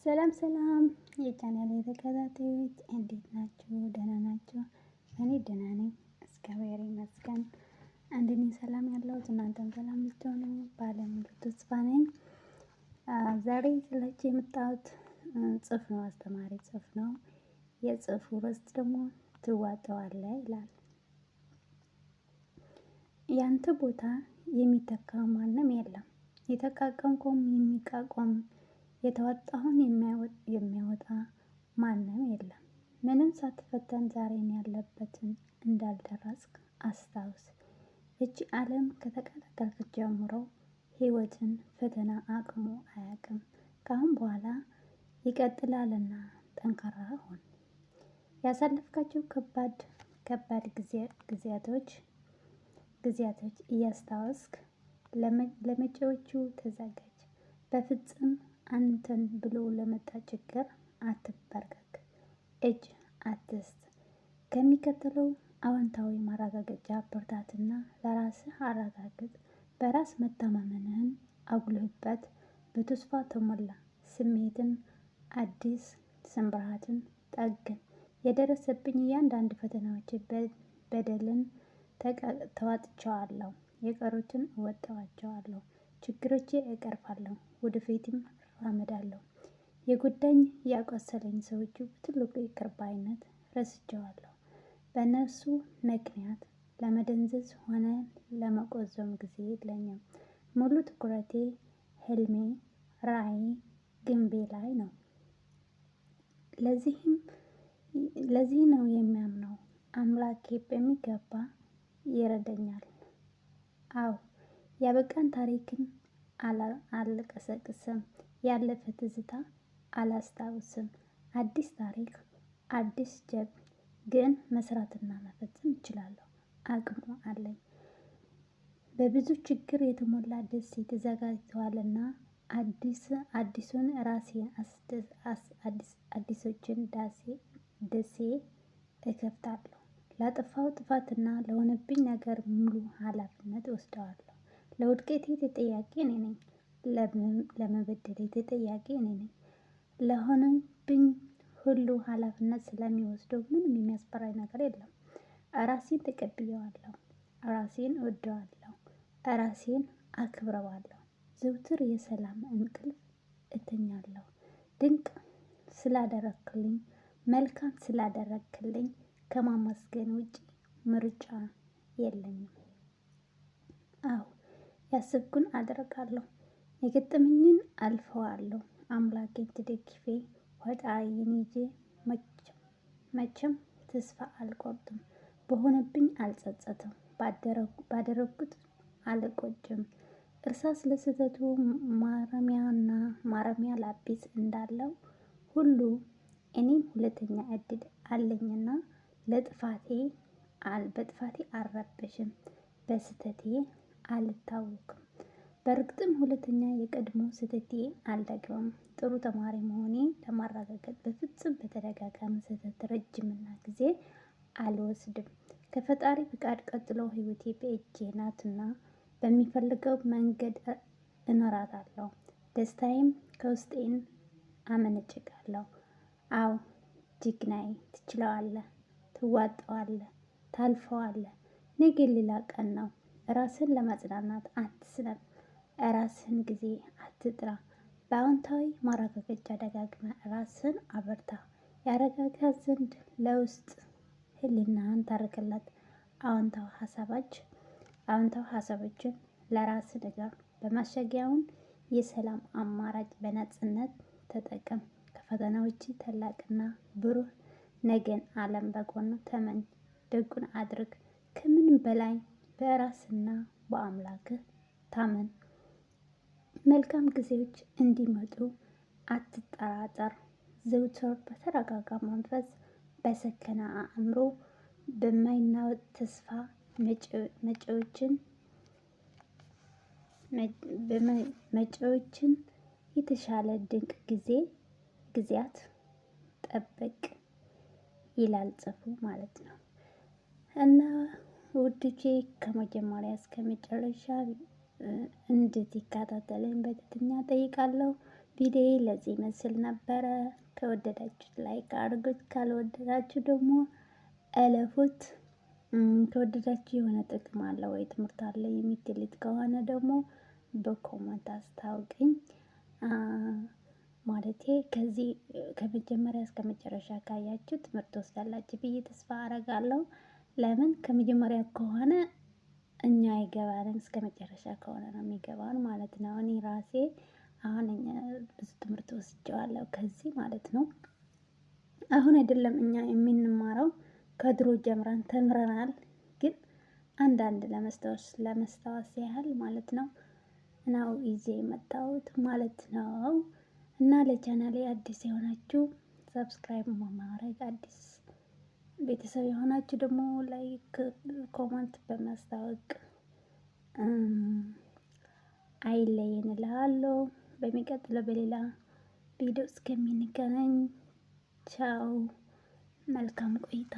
ሰላም ሰላም የቻናሌ ተከታታዮች እንዴት ናችሁ? ደህና ናችሁ? እኔ ደህና ነኝ፣ እግዚአብሔር ይመስገን። እንደኔ ሰላም ያለሁት እናንተም ሰላም ልትሆኑ ባለሙሉ ተስፋ ነኝ። ዛሬ ይዤላችሁ የመጣሁት ጽሑፍ ነው፣ አስተማሪ ጽሑፍ ነው። የጽሑፉ ርዕስ ደግሞ ትዋጠዋለህ ይላል። ያንተ ቦታ የሚተካ ማንም የለም። የተቃቀምከውም የሚቃቆም የተወጣውን የሚያወጣ ማንም የለም። ምንም ሳትፈተን ዛሬን ያለበትን እንዳልደረስክ አስታውስ። እቺ ዓለም ከተቀላቀልክ ጀምሮ ሕይወትን ፈተና አቅሙ አያውቅም። ከአሁን በኋላ ይቀጥላልና ጠንካራ ሁን። ያሳለፍካቸው ከባድ ጊዜያቶች እያስታወስክ ለመጪዎቹ ተዘጋጅ። በፍጹም አንተን ብሎ ለመጣ ችግር አትበርከክ፣ እጅ አትስጥ። ከሚከተለው አዎንታዊ ማረጋገጫ ብርታትና ለራስህ አረጋግጥ። በራስ መተማመንህን አጉልህበት። በተስፋ ተሞላ ስሜትን አዲስ ስንብራትን ጠግን። የደረሰብኝ እያንዳንዱ ፈተናዎች በደልን ተዋጥቸዋለሁ፣ የቀሩትን እወጣዋቸዋለሁ። ችግሮቼ እቀርፋለሁ፣ ወደፊትም እራመዳለሁ። የጎዳኝ ያቆሰለኝ ሰዎች በትልቁ ይቅር ባይነት ረስቸዋለሁ። በእነሱ ምክንያት ለመደንዘዝ ሆነ ለመቆዘም ጊዜ የለኝም። ሙሉ ትኩረቴ ህልሜ፣ ራዕይ፣ ግንቤ ላይ ነው። ለዚህ ነው የሚያምነው አምላኬ በሚገባ ይረዳኛል። አዎ ያበቃን ታሪክን አልቀሰቅስም፣ ያለፈ ትዝታ አላስታውስም። አዲስ ታሪክ፣ አዲስ ጀብድ ግን መስራትና መፈጸም እችላለሁ። አቅሙ አለኝ። በብዙ ችግር የተሞላ ደሴት ተዘጋጅቷልና አዲሱን ራሴን አዲሶችን ደሴ እከፍታለሁ። ላጠፋው ጥፋትና ለሆነብኝ ነገር ሙሉ ኃላፊነት እወስደዋለሁ። ለውድቀቴ ተጠያቂ እኔ ነኝ። ለመበደሌ ተጠያቂ እኔ ነኝ። ለሆነብኝ ሁሉ ኃላፊነት ስለሚወስደው ምንም የሚያስፈራኝ ነገር የለም። ራሴን ተቀብዬዋለሁ፣ ራሴን እወደዋለሁ፣ ራሴን አክብረዋለሁ። ዘውትር የሰላም እንቅልፍ እተኛለሁ። ድንቅ ስላደረክልኝ፣ መልካም ስላደረክልኝ ከማመስገን ውጪ ምርጫ የለኝም። አዎ ያሰብኩን አደርጋለሁ፣ የገጠመኝን አልፈዋለሁ። አምላኬን ተደግፌ ፈጣሪዬን ይዤ መቼም ተስፋ አልቆርጥም። በሆነብኝ አልጸጸትም፣ ባደረኩት አልቆጭም። እርሳስ ለስህተቱ ማረሚያ ላጲስ እንዳለው ሁሉ እኔም ሁለተኛ እድል አለኝና በጥፋቴ አልረበሽም፣ በስህተቴ አልታወክም። በእርግጥም ሁለተኛ የቀድሞ ስህተቴ አልደግምም። ጥሩ ተማሪ መሆኔን ለማረጋገጥ በፍጹም በተደጋጋሚ ስህተት ረጅምና ጊዜ አልወስድም። ከፈጣሪ ፍቃድ ቀጥሎ ሕይወቴ በእጄ ናትና በሚፈልገው መንገድ እኖራታለሁ። ደስታዬም ከውስጤን አመነጭቃለሁ። አዎ ጀግናዬ፣ ትችለዋለህ፣ ትዋጠዋለህ፣ ታልፈዋለህ። ነገ ሌላ ቀን ነው። ራስን ለማጽናናት አትስነፍ። ራስህን ጊዜ አትጥራ። በአዎንታዊ ማረጋገጫ ደጋግመህ ራስን አበርታ። ያረጋጋ ዘንድ ለውስጥ ህሊናህን ታርክለት። አዎንታዊ ሀሳቦችን ለራስ ንገር። በማሸጊያውን የሰላም አማራጭ በነጻነት ተጠቀም። ከፈተናዎች ታላቅና ብሩህ ነገን ዓለም በጎን ተመኝ። ደጉን አድርግ። ከምንም በላይ በራስና በአምላክህ ታመን። መልካም ጊዜዎች እንዲመጡ አትጠራጠር። ዘውትር በተረጋጋ መንፈስ፣ በሰከነ አእምሮ፣ በማይናወጥ ተስፋ መጪዎችን የተሻለ ድንቅ ጊዜያት ጠብቅ ይላል ጽሑፉ ማለት ነው። እና ውዶቼ ከመጀመሪያ እስከ መጨረሻ እንድትከታተሉኝ በትህትና እጠይቃለሁ። ቪዲዮ ለዚህ መስል ነበረ። ከወደዳችሁት ላይክ አድርጉት፣ ካልወደዳችሁ ደግሞ እለፉት። ከወደዳችሁ የሆነ ጥቅም አለ ወይ ትምህርት አለ የምትሉት ከሆነ ደግሞ በኮመንት አስታውቅኝ። ማለቴ ከዚህ ከመጀመሪያ እስከ መጨረሻ ካያችሁ ትምህርት ትወስዳላችሁ ብዬ ተስፋ አደርጋለሁ። ለምን ከመጀመሪያ ከሆነ እኛ አይገባንም፣ እስከ መጨረሻ ከሆነ ነው የሚገባን ማለት ነው። እኔ ራሴ አሁን ብዙ ትምህርት ወስጄዋለሁ ከዚህ ማለት ነው። አሁን አይደለም እኛ የምንማረው ከድሮ ጀምረን ተምረናል። ግን አንዳንድ ለመስታወስ ያህል ማለት ነው ነው ይዤ የመጣሁት ማለት ነው። እና ለቻናሌ አዲስ የሆናችሁ ሰብስክራይብ ማድረግ፣ አዲስ ቤተሰብ የሆናችሁ ደግሞ ላይክ ኮመንት በማስታወቅ አይለየን እላለሁ። በሚቀጥለው በሌላ ቪዲዮ እስከምንገናኝ ቻው፣ መልካም ቆይታ።